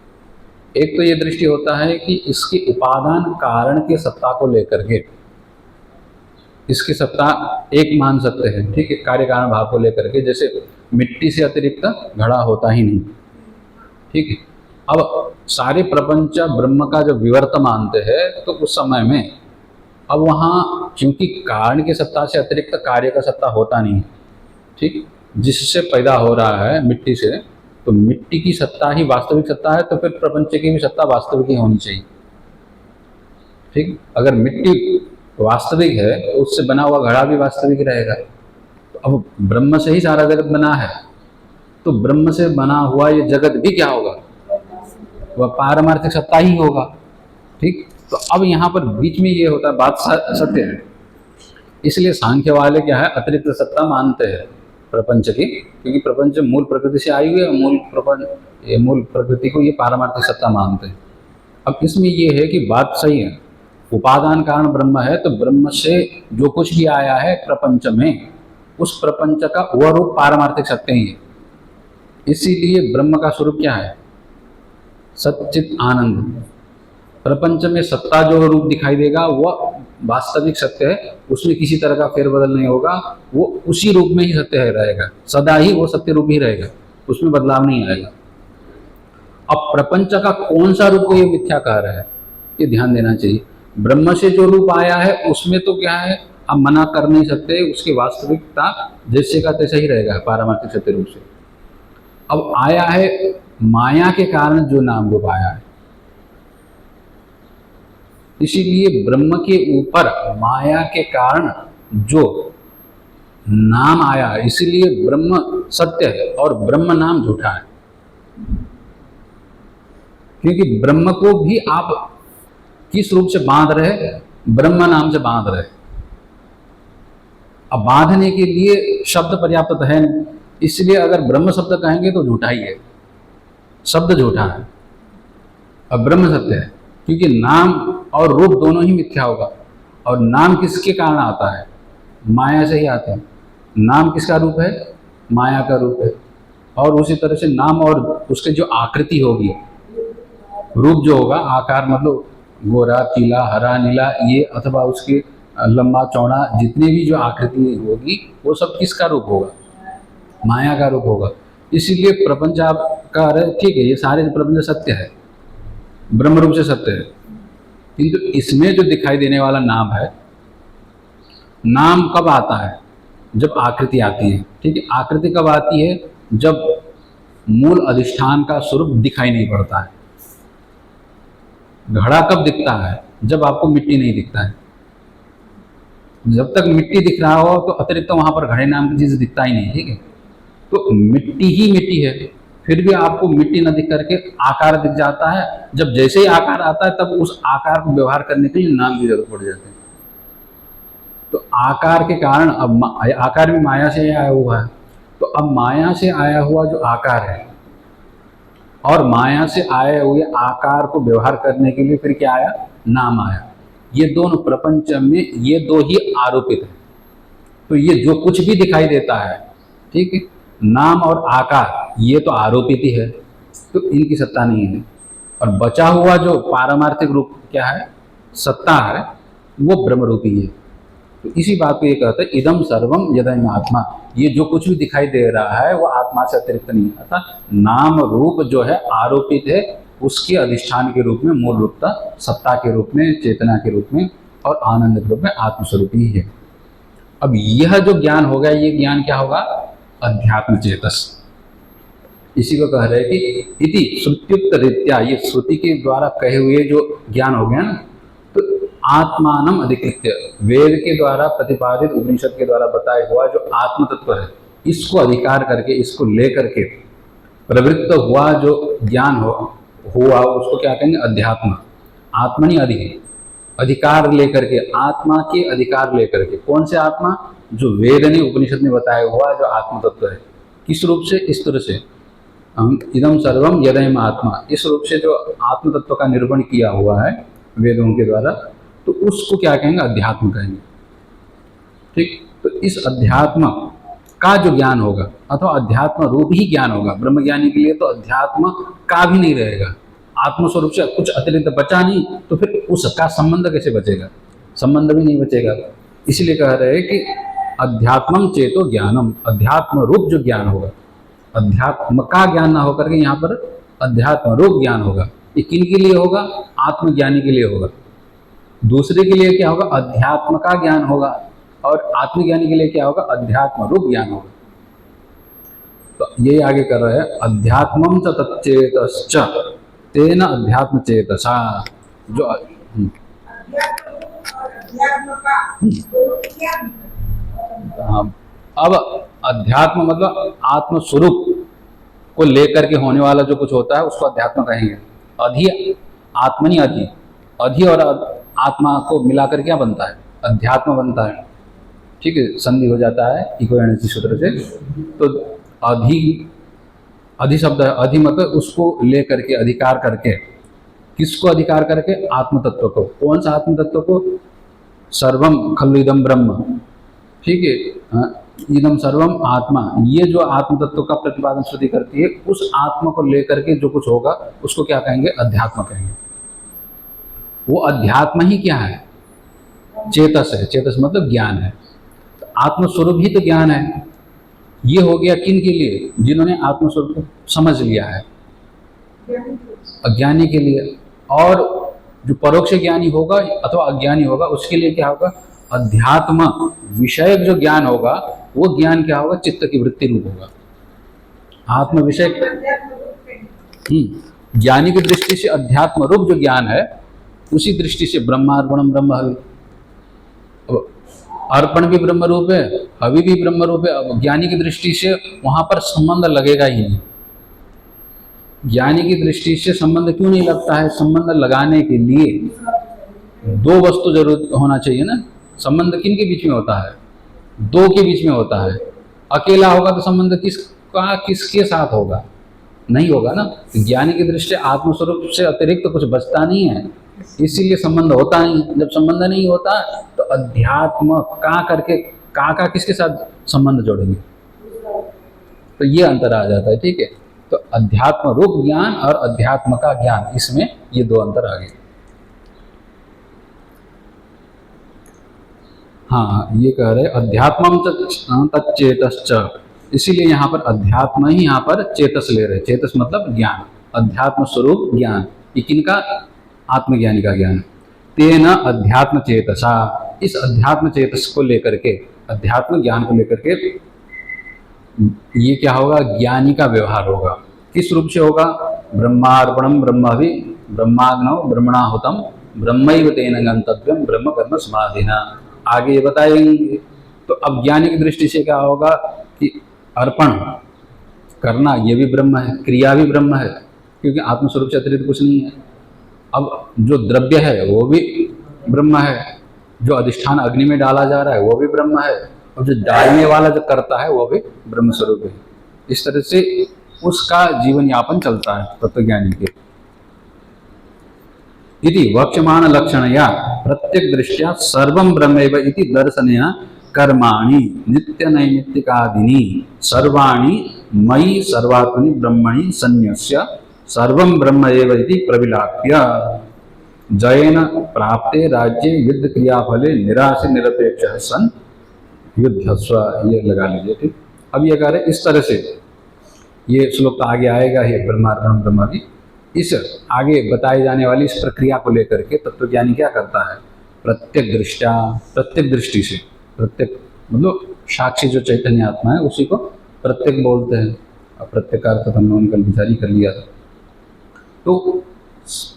एक तो ये दृष्टि होता है कि इसकी उपादान कारण की सत्ता को लेकर के इसकी सत्ता एक मान सकते हैं, ठीक है, कार्य कारण भाव को लेकर के। जैसे मिट्टी से अतिरिक्त घड़ा होता ही नहीं, ठीक है। अब सारे प्रपंच ब्रह्म का जो विवर्त मानते हैं, तो उस समय में अब वहाँ क्योंकि कारण की सत्ता से अतिरिक्त कार्य का सत्ता होता नहीं, ठीक। जिससे पैदा हो रहा है मिट्टी से, तो मिट्टी की सत्ता ही वास्तविक सत्ता है, तो फिर प्रपंच की भी सत्ता वास्तविक ही होनी चाहिए, ठीक। अगर मिट्टी वास्तविक है तो उससे बना हुआ घड़ा भी वास्तविक रहेगा। तो अब ब्रह्म से ही सारा जगत बना है, तो ब्रह्म से बना हुआ ये जगत भी क्या होगा, वह पारमार्थिक सत्ता ही होगा। ठीक, तो अब यहाँ पर बीच में ये होता है, बात सत्य है, इसलिए सांख्य वाले क्या है, अतिरिक्त सत्ता मानते हैं प्रपंच की, क्योंकि प्रपंच मूल प्रकृति से आई हुई है, मूल प्रकृति को ये पारमार्थिक सत्ता मानते हैं। अब इसमें ये है कि बात सही है, उपादान कारण ब्रह्म है, तो ब्रह्म से जो कुछ भी आया है प्रपंच में, उस प्रपंच का वह रूप पारमार्थिक सत्य ही है। इसीलिए ब्रह्म का स्वरूप क्या है, सच्चित आनंद। प्रपंच में सत्ता जो रूप दिखाई देगा वह वास्तविक सत्य है, उसमें किसी तरह का फेरबदल नहीं होगा, वो उसी रूप में ही सत्य है रहेगा, सदा ही वो सत्य रूप ही रहेगा, उसमें बदलाव नहीं आएगा। अब प्रपंच का कौन सा रूप को ये मिथ्या कह रहा है, ये ध्यान देना चाहिए। ब्रह्म से जो रूप आया है उसमें तो क्या है, आप मना कर नहीं सकते, उसकी वास्तविकता जैसे का तैसा ही रहेगा पारमार्थिक सत्य रूप से। अब आया है माया के कारण जो नाम रूप आया है, इसीलिए ब्रह्म के ऊपर माया के कारण जो नाम आया है, इसीलिए ब्रह्म सत्य है और ब्रह्म नाम झूठा है, क्योंकि ब्रह्म को भी आप किस रूप से बांध रहे, ब्रह्म नाम से बांध रहे। अब बांधने के लिए शब्द पर्याप्त तो है नहीं, इसलिए अगर ब्रह्म शब्द कहेंगे तो झूठा ही है, शब्द झूठा है, अब ब्रह्म सत्य है, क्योंकि नाम और रूप दोनों ही मिथ्या होगा। और नाम किसके कारण आता है, माया से ही आता है। नाम किसका रूप है, माया का रूप है। और उसी तरह से नाम और उसके जो आकृति होगी, रूप जो होगा, आकार मतलब गोरा, पीला, हरा, नीला, ये अथवा उसके लंबा चौड़ा जितने भी जो आकृति होगी, वो सब किसका रूप होगा, माया का रूप होगा। इसीलिए प्रपंच आपका ठीक है, ये सारे प्रपंच सत्य है, ब्रह्म रूप से सत्य है, किंतु इसमें जो दिखाई देने वाला नाम है, नाम कब आता है, जब आकृति आती है। ठीक है, आकृति कब आती है, जब मूल अधिष्ठान का स्वरूप दिखाई नहीं पड़ता है। घड़ा कब दिखता है, जब आपको मिट्टी नहीं दिखता है। जब तक मिट्टी दिख रहा हो तो अतिरिक्त वहां पर घड़े नाम की चीज दिखता ही नहीं। ठीक है, तो मिट्टी ही मिट्टी है, फिर भी आपको मिट्टी न दिख करके आकार दिख जाता है। जब जैसे ही आकार आता है तब उस आकार को व्यवहार करने के लिए नाम की जरूरत पड़ जाती है। तो आकार के कारण अब आकार भी माया से आया हुआ है, तो अब माया से आया हुआ जो आकार है और माया से आए हुए आकार को व्यवहार करने के लिए फिर क्या आया, नाम आया। ये दोनों प्रपंच में ये दो ही आरोपित है। तो ये जो कुछ भी दिखाई देता है, ठीक है, नाम और आकार ये तो आरोपित ही है, तो इनकी सत्ता नहीं है। और बचा हुआ जो पारमार्थिक रूप क्या है, सत्ता है, वो ब्रह्म रूपी है। तो इसी बात को ये कहते हैं इदम सर्वम यदम आत्मा, ये जो कुछ भी दिखाई दे रहा है वो आत्मा से अतिरिक्त नहीं है। अर्थात नाम रूप जो है आरोपित है, उसके अधिष्ठान के रूप में, मूल रूपता सत्ता के रूप में, चेतना के रूप में और आनंद के रूप में आत्मस्वरूप ही है। अब यह जो ज्ञान होगा, ये ज्ञान क्या होगा, अध्यात्म चेतस। इसी को कह रहे हैं कि इति श्रुत्युक्त रीत्या, ये श्रुति के द्वारा कहे हुए जो ज्ञान हो गया ना, तो आत्मानम अधिकृत्य, वेद के द्वारा प्रतिपादित, उपनिषद के द्वारा बताया हुआ जो आत्म तत्व है, इसको अधिकार करके, इसको लेकर के प्रवृत्त हुआ जो ज्ञान हुआ उसको क्या कहेंगे, अध्यात्म। आत्मनि अधिकार लेकर के, आत्मा के अधिकार लेकर के। कौन से आत्मा, जो वेद ने उपनिषद ने बताया हुआ जो आत्म तत्व है। किस रूप से, इस तरह से इदम सर्वम यदम आत्मा, इस रूप से जो आत्म तत्व का निरूपण किया हुआ है वेदों के द्वारा, तो उसको क्या कहेंगे, अध्यात्म कहेंगे। ठीक, तो इस अध्यात्म का जो ज्ञान होगा अथवा अध्यात्म रूप ही ज्ञान होगा। ब्रह्म ज्ञानी के लिए तो अध्यात्म का भी नहीं रहेगा, आत्मस्वरूप से कुछ अतिरिक्त बचा नहीं, तो फिर उसका संबंध कैसे बचेगा, संबंध भी नहीं बचेगा। इसलिए कह रहे हैं कि अध्यात्मम चेतो ज्ञानम, अध्यात्म रूप जो ज्ञान होगा, अध्यात्म का ज्ञान ना होकर के यहाँ पर अध्यात्म रूप ज्ञान होगा। ये किन के लिए होगा, आत्मज्ञानी के लिए होगा। दूसरे के लिए क्या होगा, अध्यात्म का ज्ञान होगा, और आत्मज्ञानी के लिए क्या होगा, अध्यात्म रूप ज्ञान होगा। तो ये आगे कर रहे हैं, अध्यात्मम च तच्चेतश्च तेन अध्यात्म चेतसा, जो अब अध्यात्म मतलब आत्म स्वरूप को लेकर के होने वाला जो कुछ होता है उसको अध्यात्म कहेंगे। अधि आत्मनि अधि, अधि और आत्मा को मिलाकर क्या बनता है? अध्यात्म बनता है। ठीक है, संधि हो जाता है इकोएनर्जी सूत्र से। तो अधि शब्द है, अधि मतलब उसको लेकर के, अधिकार करके। किसको अधिकार करके? आत्म तत्व को। कौन सा आत्म तत्व को? सर्वम खलु इदम ब्रह्म। ठीक है, इदम सर्वम आत्मा, ये जो आत्म तत्व का प्रतिपादन श्रुति करती है, उस आत्मा को लेकर के जो कुछ होगा उसको क्या कहेंगे? अध्यात्म कहेंगे। वो अध्यात्म ही क्या है? चेतस है। चेतस मतलब ज्ञान है। तो आत्मस्वरूप ही तो ज्ञान है। ये हो गया किन के लिए? जिन्होंने आत्मस्वरूप को समझ लिया है, अज्ञानी के लिए। और जो परोक्ष ज्ञानी होगा अथवा अज्ञानी होगा उसके लिए क्या होगा? अध्यात्म विषयक जो ज्ञान होगा वो ज्ञान क्या होगा? चित्त की वृत्ति रूप होगा। आत्म विषय ज्ञानी की दृष्टि से अध्यात्म रूप जो ज्ञान है, उसी दृष्टि से ब्रह्मार्पणम ब्रह्म हवि, अर्पण भी ब्रह्म रूप है, हवि भी ब्रह्म रूप है। अब ज्ञानी की दृष्टि से वहां पर संबंध लगेगा ही नहीं। ज्ञानी की दृष्टि से संबंध क्यों नहीं लगता है? संबंध लगाने के लिए दो वस्तु जरूर होना चाहिए ना। संबंध किन के बीच में होता है? दो के बीच में होता है। अकेला होगा तो संबंध किसका किसके साथ होगा? नहीं होगा ना। तो ज्ञानी की दृष्टि आत्मस्वरूप से अतिरिक्त कुछ बचता नहीं है, इसीलिए संबंध होता नहीं। जब संबंध नहीं होता तो अध्यात्म का किसके साथ संबंध जोड़ेंगे? तो ये अंतर आ जाता है। ठीक है, तो अध्यात्म रूप ज्ञान और अध्यात्म का ज्ञान, इसमें ये दो अंतर आ गए। हाँ, ये कह रहे अध्यात्मम तच्चेतश्च, इसीलिए यहाँ पर अध्यात्म ही यहाँ पर चेतस ले रहे। चेतस मतलब ज्ञान, अध्यात्म स्वरूप ज्ञान। ये किनका? आत्मज्ञानी का ज्ञान। तेन अध्यात्म चेतसा, इस अध्यात्म चेतस को लेकर के, अध्यात्म ज्ञान को लेकर के ये क्या होगा? ज्ञानी का व्यवहार होगा। किस रूप से होगा? ब्रह्मार्पणम ब्रह्मभि ब्रह्माग्नौ ब्रह्मणाहुतम ब्रह्मैव तेन गंतव्यम ब्रह्म कर्म समाधिना। आगे ये बताएंगे। तो अब ज्ञानी की दृष्टि से क्या होगा कि अर्पण करना ये भी ब्रह्म है, क्रिया भी ब्रह्म है, क्योंकि आत्मस्वरूप से अतिरिक्त कुछ नहीं है। अब जो द्रव्य है वो भी ब्रह्म है, जो अधिष्ठान अग्नि में डाला जा रहा है वो भी ब्रह्म है, और जो डालने वाला जो करता है वो भी ब्रह्म स्वरूप है। इस तरह से उसका जीवन यापन चलता है तत्वज्ञानी के। इति वक्ष्यमाण लक्षणया प्रत्यक दृष्टिया सर्वं ब्रह्मैव इति दर्शनेन कर्माणि नित्य नैमित्तिकादीनि सर्वाणि मयि सर्वात्मनि ब्रह्मणि सन्न्यस्य सर्वं ब्रह्म एव इति प्रविलाप्य जयेन प्राप्ते राज्ये युद्ध क्रियाफले निराश निरपेक्ष सन युद्धस्व। ये लगा लीजिए। ठीक, अब ये कह रहे इस तरह से, ये श्लोक तो आगे आएगा ही, ब्रह्मार्पणम ब्रह्म भी। इस आगे बताई जाने वाली इस प्रक्रिया को लेकर के तत्वज्ञानी क्या करता है? प्रत्यक दृष्टा, प्रत्यक दृष्टि से, प्रत्यक मतलब साक्षी जो चैतन्य आत्मा है उसी को प्रत्यक बोलते हैं। अब प्रत्यक का अर्थ हम लोगों ने कल विचार कर लिया था। तो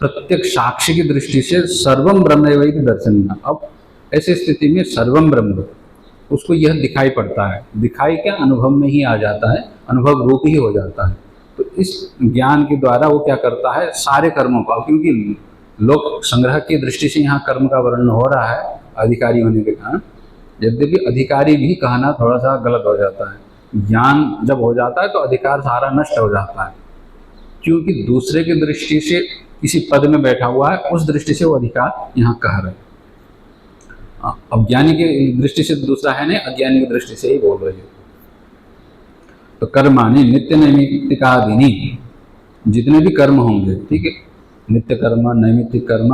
प्रत्यक साक्षी की दृष्टि से सर्वम ब्रह्म एव इति दर्शन। अब ऐसी स्थिति में सर्वम ब्रह्म उसको यह दिखाई पड़ता है। दिखाई क्या? अनुभव में ही आ जाता है, अनुभव रूप ही हो जाता है। तो इस ज्ञान के द्वारा वो क्या करता है? सारे कर्मों का, क्योंकि लोक संग्रह की दृष्टि से यहाँ कर्म का वर्णन हो रहा है अधिकारी होने के कारण, यद्यपि अधिकारी भी कहना थोड़ा सा गलत हो जाता है। ज्ञान जब हो जाता है तो अधिकार सारा नष्ट हो जाता है, क्योंकि दूसरे की दृष्टि से किसी पद में बैठा हुआ है, उस दृष्टि से वो अधिकार यहाँ कह रहे हैं। अज्ञानी की दृष्टि से दूसरा है नहीं, अज्ञानी की दृष्टि से ही बोल रही है। तो कर्माणि नित्य नैमित्तिकादीनि, जितने भी कर्म होंगे, ठीक है, नित्य कर्म नैमित्तिक कर्म,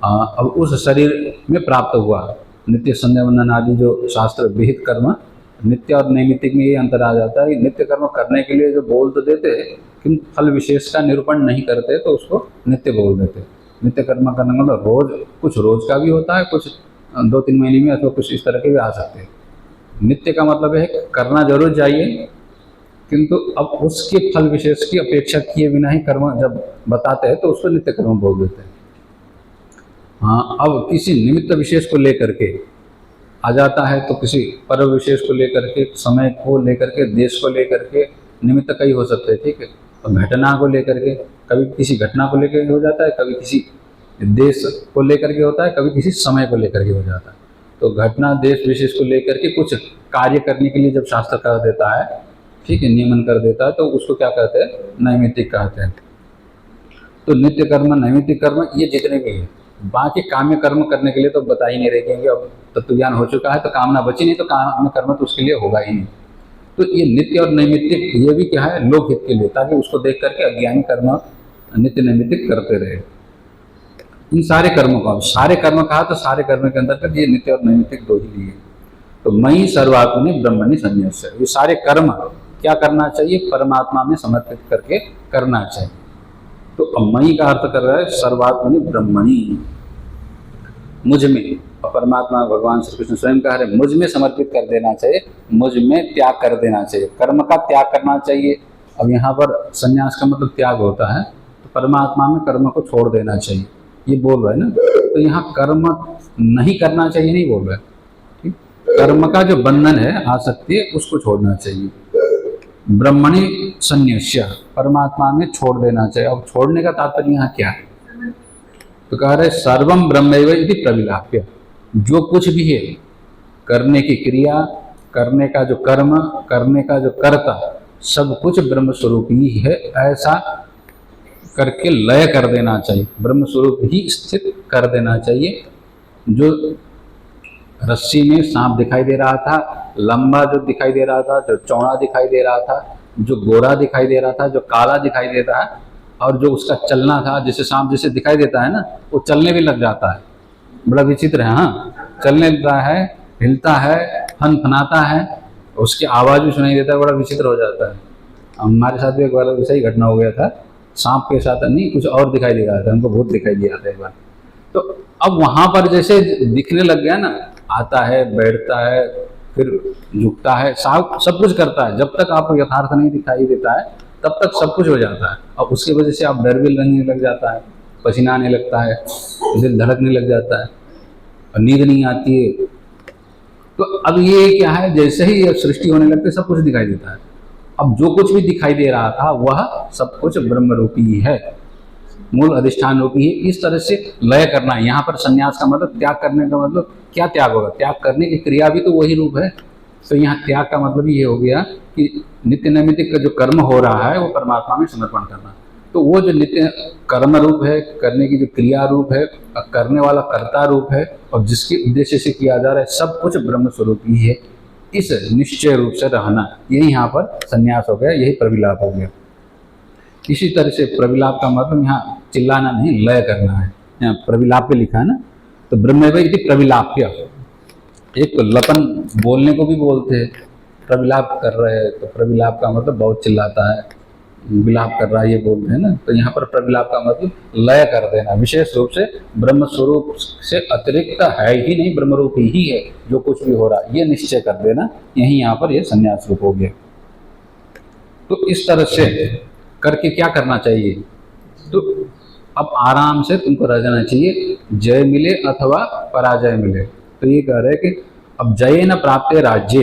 अब उस शरीर में प्राप्त हुआ नित्य संध्या वंदन आदि जो शास्त्र विहित कर्म, नित्य और नैमित्तिक में ये अंतर आ जाता है। नित्य कर्म करने के लिए जो बोल तो देते हैं, किंतु फल विशेष का निरूपण नहीं करते, तो उसको नित्य बोल देते। नित्य कर्म करने मतलब रोज, कुछ रोज का भी होता है, कुछ 2-3 महीने में, अथवा कुछ इस तरह के भी आ सकते हैं। नित्य का मतलब है करना जरूर चाहिए, किंतु अब उसके फल विशेष की अपेक्षा किए बिना ही कर्म जब बताते हैं तो उसको नित्य कर्म बोल देते हैं। हाँ, अब किसी निमित्त विशेष को लेकर के आ जाता है, तो किसी पर्व विशेष को लेकर के, समय को लेकर के, देश को लेकर के, निमित्त कई हो सकते हैं, ठीक है, तो घटना को लेकर के, कभी किसी घटना को लेकर हो जाता है, कभी किसी देश को लेकर के होता है, कभी किसी समय को लेकर के हो जाता है। तो घटना देश विशेष को लेकर के कुछ कार्य करने के लिए जब शास्त्र कर देता है, ठीक है, नियमन कर देता है, तो उसको क्या कहते हैं, नैमित्तिक कहते हैं। तो नित्य कर्म, नैमित्तिक कर्म ये जितने भी हैं, बाकी काम्य कर्म करने के लिए तो बता ही नहीं रहे, क्योंकि अब तत्व ज्ञान हो चुका है तो कामना बची नहीं, तो काम्य कर्म तो उसके लिए होगा ही नहीं। तो ये नित्य और नैमित्तिक ये भी क्या है, लोकहित के लिए, ताकि उसको देख करके अज्ञानी कर्म नित्य नैमित्तिक करते रहे। इन सारे कर्मों का, सारे कर्म कहा तो सारे कर्म के अंदर ये नित्य और नैमित्तिक दो ही लिए। तो मयि सर्वात्मनि ब्रह्मणि संन्यस्य, ये सारे कर्म क्या करना चाहिए, परमात्मा में समर्पित करके करना चाहिए। तो मयि का अर्थ कर रहा है सर्वात्मनि ब्रह्मणि, मुझ में, और परमात्मा भगवान श्री कृष्ण स्वयं कह रहे मुझ में समर्पित कर देना चाहिए, मुझ में त्याग कर देना चाहिए, कर्म का त्याग करना चाहिए। अब यहाँ पर संन्यास का मतलब त्याग होता है, तो परमात्मा में कर्म को छोड़ देना चाहिए, ये बोल रहे हैं ना। तो यहाँ कर्म नहीं करना चाहिए नहीं बोल रहे, ठीक, कर्म का जो बंधन है, आसक्ति है, उसको छोड़ना चाहिए। ब्रह्मणि संन्यस्य, परमात्मा में छोड़ देना चाहिए। अब छोड़ने का तात्पर्य यहाँ क्या है, तो कह रहे सर्वम ब्रह्मैव इति प्रविलाप्य, जो कुछ भी है, करने की क्रिया, करने का जो कर्म, करने का जो कर्ता, सब कुछ ब्रह्म स्वरूप ही है, ऐसा करके लय कर देना चाहिए, ब्रह्म स्वरूप ही स्थित कर देना चाहिए। जो रस्सी में सांप दिखाई दे रहा था, लंबा जो दिखाई दे रहा था, जो चौड़ा दिखाई दे रहा था, जो गोरा दिखाई दे रहा था, जो काला दिखाई देता है, और जो उसका चलना था, जैसे सांप जैसे दिखाई देता है ना, वो चलने भी लग जाता है, बड़ा विचित्र है, हाँ, चलने लगता है, हिलता है, फनफनाता है, उसकी आवाज़ भी सुनाई देता है, बड़ा विचित्र हो जाता है। हमारे साथ भी एक बार वैसा ही घटना हो गया था, सांप के साथ नहीं, कुछ और दिखाई दे रहा था, हमको भूत दिखाई दिया था एक बार। तो अब वहाँ पर जैसे दिखने लग गया ना, आता है, बैठता है, फिर झुकता है, सब कुछ करता है, जब तक आपको यथार्थ नहीं दिखाई देता है तब तक सब कुछ हो जाता है। और उसकी वजह से आप डर भी लगने लग जाता है, पसीना आने लगता है, दिल धड़कने लग जाता है, और नींद नहीं आती है। तो अब ये क्या है, जैसे ही सृष्टि होने लगती है सब कुछ दिखाई देता है। अब जो कुछ भी दिखाई दे रहा था वह सब कुछ ब्रह्म रूपी ही है, मूल अधिष्ठान रूपी है। इस तरह से लय करना है। यहाँ पर संन्यास का मतलब त्याग करने का मतलब क्या त्याग होगा, त्याग करने की क्रिया भी तो वही रूप है। तो यहाँ त्याग का मतलब ये हो गया कि नित्य नैमित्तिक का जो कर्म हो रहा है वो परमात्मा में समर्पण करना। तो वो जो नित्य कर्म रूप है, करने की जो क्रिया रूप है, करने वाला कर्ता रूप है, और जिसके उद्देश्य से किया जा रहा है, सब कुछ ब्रह्म स्वरूप ही है। इस निश्चय रूप से रहना, यही यहाँ पर संन्यास हो गया, यही प्रविलाप हो गया। इसी तरह से प्रविलाप का मतलब यहाँ चिल्लाना नहीं, लय करना है। यहाँ प्रविलाप पे लिखा है ना, तो ब्रह्मैव इति प्रविलाप्य। एक तो लपन बोलने को भी बोलते हैं, प्रविलाप कर रहे हैं, तो प्रविलाप का मतलब बहुत चिल्लाता है, विलाप कर रहा है, ये बोलते हैं ना। तो यहाँ पर प्रविलाप का मतलब लय कर देना, विशेष रूप से ब्रह्म स्वरूप से अतिरिक्त है ही नहीं, ब्रह्म रूप ही है जो कुछ भी हो रहा है, ये निश्चय कर देना। यही यहाँ पर ये संन्यास रूप हो गया। तो इस तरह से करके क्या करना चाहिए, तो अब आराम से तुमको रह जाना चाहिए, जय मिले अथवा पराजय मिले। तो ये कह रहे कि अब जय न प्राप्त राज्य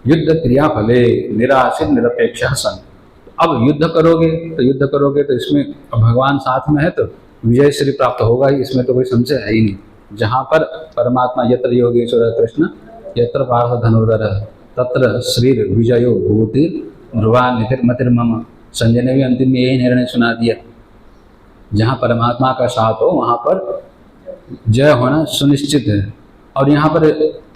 युद्ध क्रिया फले निराशित निरपेक्ष सन। अब युद्ध करोगे तो इसमें भगवान साथ में है तो विजय श्री प्राप्त होगा ही, इसमें तो कोई संशय है ही नहीं। जहाँ पर परमात्मा यत्र योगेश्वर कृष्ण यत्र पार्थ धनुर्धर तत्र श्री विजयो भूतिर ध्रुवा नितिर्मतिर्मम। संजय ने भी अंतिम में यही निर्णय सुना दिया, जहाँ परमात्मा का साथ हो वहाँ पर जय होना सुनिश्चित है। और यहाँ पर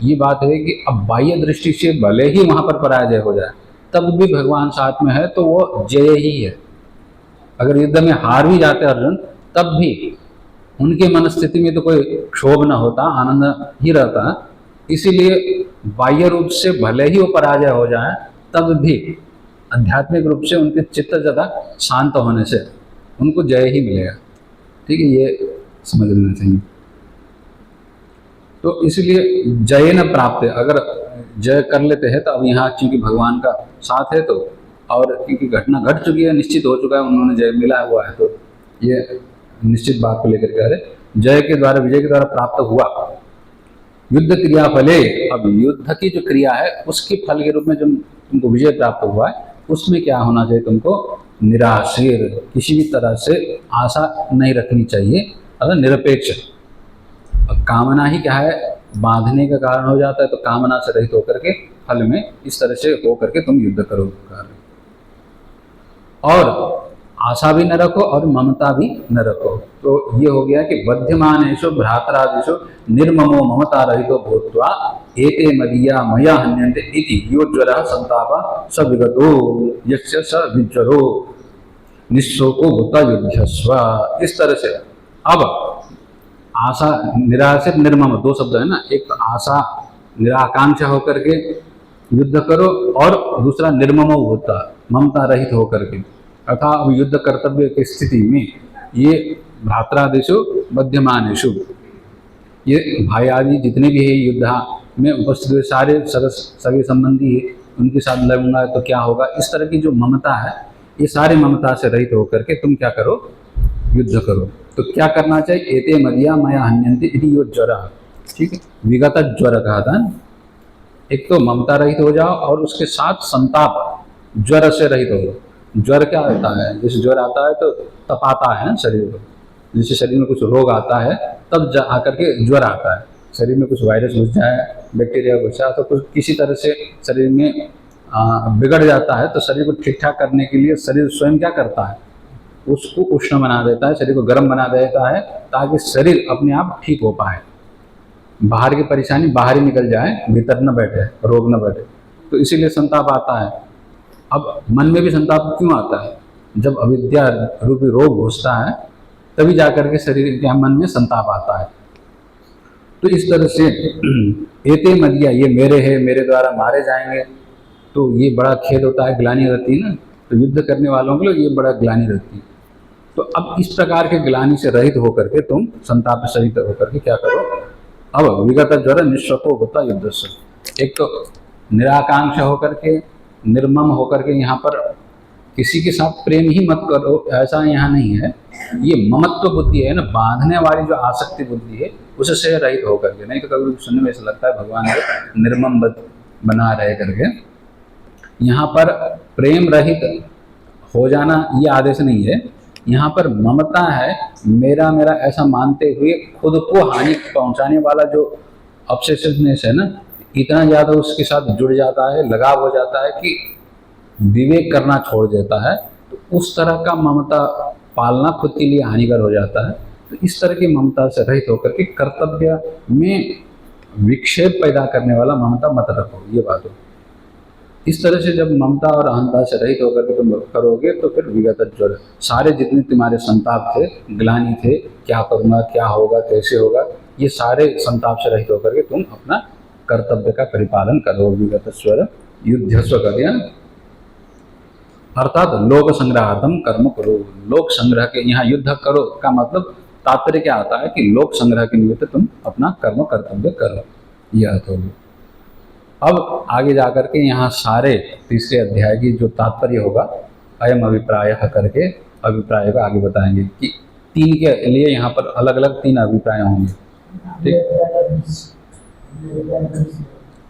ये बात है कि अब बाह्य दृष्टि से भले ही वहाँ पर पराजय हो जाए, तब भी भगवान साथ में है तो वो जय ही है। अगर युद्ध में हार भी जाते अर्जुन, तब भी उनकी मनस्थिति में तो कोई क्षोभ न होता, आनंद ही रहता। इसीलिए बाह्य रूप से भले ही वो पराजय हो जाए, तब भी आध्यात्मिक रूप से उनके चित्त ज़्यादा शांत होने से उनको जय ही मिलेगा। ठीक है, ये समझ लेना चाहिए। तो इसलिए जय न प्राप्त है, अगर जय कर लेते हैं तो अब यहाँ चूंकि भगवान का साथ है तो, और क्योंकि घटना घट चुकी है, निश्चित हो चुका है, उन्होंने जय मिला हुआ है, तो ये निश्चित बात को लेकर कह रहे जय के द्वारा, विजय के द्वारा प्राप्त हुआ। युद्ध क्रिया फले, अब युद्ध की जो क्रिया है उसके फल के रूप में जो तुमको विजय प्राप्त हुआ है, उसमें क्या होना चाहिए तुमको, निराशीर, किसी भी तरह से आशा नहीं रखनी चाहिए, अगर निरपेक्ष। अब कामना ही क्या है, बांधने का कारण हो जाता है, तो कामना से रहित होकर के फल में इस तरह से होकर के तुम युद्ध करोगे। और आशा भी न रखो और ममता भी न रखो। तो ये हो गया कि बध्यमानेषु भ्रातरादिषु निर्ममो ममता रहितो भूत्वा एते मदीया मया हन्यन्ते इति यो ज्वरः संतापः स विगतो यस्य स विज्वरो निःशोको भूत्वा युध्यस्व। इस तरह से अब आशा, निराशित, निर्मम, दो शब्द है ना, एक तो आशा निराकांक्षा होकर के युद्ध करो और दूसरा निर्ममो होता, ममता रहित होकर के। अर्थात अब युद्ध कर्तव्य की स्थिति में ये भ्रातरादिषु मध्यमानेषु, ये भाई आदि जितने भी है युद्ध में उपस्थित सारे सगे संबंधी है, उनके साथ लड़ूंगा तो क्या होगा, इस तरह की जो ममता है, ये सारे ममता से रहित होकर के तुम क्या करो, युद्ध करो। तो क्या करना चाहिए, एते मदिया मया हन्यन्ते इति यो ज्वरः, ठीक है, विगत ज्वर कहा था। एक तो ममता रहित हो जाओ और उसके साथ संताप, ज्वर से रहित हो जाओ। ज्वर क्या होता है, जैसे ज्वर आता है तो तपाता है शरीर को, जैसे शरीर में कुछ रोग आता है तब जा आकर के ज्वर आता है, शरीर में कुछ वायरस घुस जाए, बैक्टीरिया घुस जाए, तो कुछ किसी तरह से शरीर में बिगड़ जाता है, तो शरीर को ठीक ठाक करने के लिए शरीर स्वयं क्या करता है, उसको उष्ण बना देता है, शरीर को गर्म बना देता है, ताकि शरीर अपने आप ठीक हो पाए, बाहर की परेशानी बाहर ही निकल जाए, भीतर न बैठे, रोग न बैठे। तो इसीलिए संताप आता है। अब मन में भी संताप क्यों आता है, जब अविद्या रूपी रोग घुसता है तभी जाकर के शरीर के मन में संताप आता है। तो इस तरह से एते मदिया, ये मेरे है, मेरे द्वारा मारे जाएंगे, तो ये बड़ा खेद होता है, ग्लानि रहती है ना, तो युद्ध करने वालों के लिए ये बड़ा ग्लानि रहती है। तो अब इस प्रकार के ग्लानि से रहित होकर के तुम संताप से रहित होकर के क्या करो, अब विगत ज्वर निःशको होता युद्ध से। एक तो निराकांक्षा होकर के, निर्मम होकर के, यहाँ पर किसी के साथ प्रेम ही मत करो, ऐसा यहाँ नहीं है, ये ममत्व बुद्धि है ना, बांधने वाली जो आसक्ति बुद्धि है उससे रहित होकर के। नहीं तो कभी सुनने में ऐसा लगता है भगवान को निर्मम बना रहे करके, यहाँ पर प्रेम रहित हो जाना ये आदेश नहीं है, यहाँ पर ममता है, मेरा मेरा ऐसा मानते हुए खुद को हानि पहुंचाने वाला जो ऑब्सेसिवनेस है ना, इतना ज़्यादा उसके साथ जुड़ जाता है, लगाव हो जाता है कि विवेक करना छोड़ देता है। तो उस तरह का ममता पालना खुद के लिए हानिकर हो जाता है। तो इस तरह की ममता से रहित होकर के कर्तव्य में विक्षेप पैदा करने वाला ममता मत रखो, ये बात हो। इस तरह से जब ममता और अहंता से रहित होकर के तुम करोगे तो फिर विगत ज्वर, सारे जितने तुम्हारे संताप थे, ग्लानि थे, क्या करूँगा, क्या होगा, कैसे होगा, ये सारे संताप से रहित होकर के तुम अपना कर्तव्य का परिपालन करो। विगत स्वर युद्धस्व कर दिया, अर्थात लोक संग्रहार्थम कर्म करो। लोक संग्रह के, यहाँ युद्ध करो का मतलब तात्पर्य क्या आता है कि लोक संग्रह के निमित्त तुम अपना कर्म कर्तव्य करो, यह अर्थ होगा। अब आगे जाकर के यहाँ सारे तीसरे अध्याय की जो तात्पर्य होगा, अयम अभिप्राय करके अभिप्राय को आगे बताएंगे कि तीन के लिए यहाँ पर अलग अलग तीन अभिप्राय होंगे, ठीक।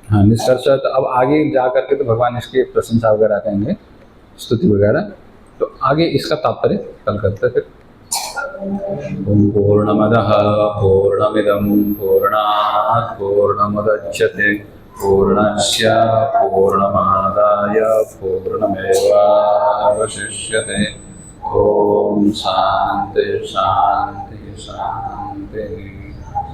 हाँ, निष्कर्ष। तो अब आगे जा करके तो भगवान इसके प्रशंसा वगैरह कहेंगे, स्तुति वगैरह, तो आगे इसका तात्पर्य कल करते फिर। ओम पूर्णमदः पूर्णमिदं पूर्णात् पूर्णमुदच्यते पूर्णस्य पूर्णमादाय पूर्णमेवावशिष्यते। ओम शांति शांति शांति।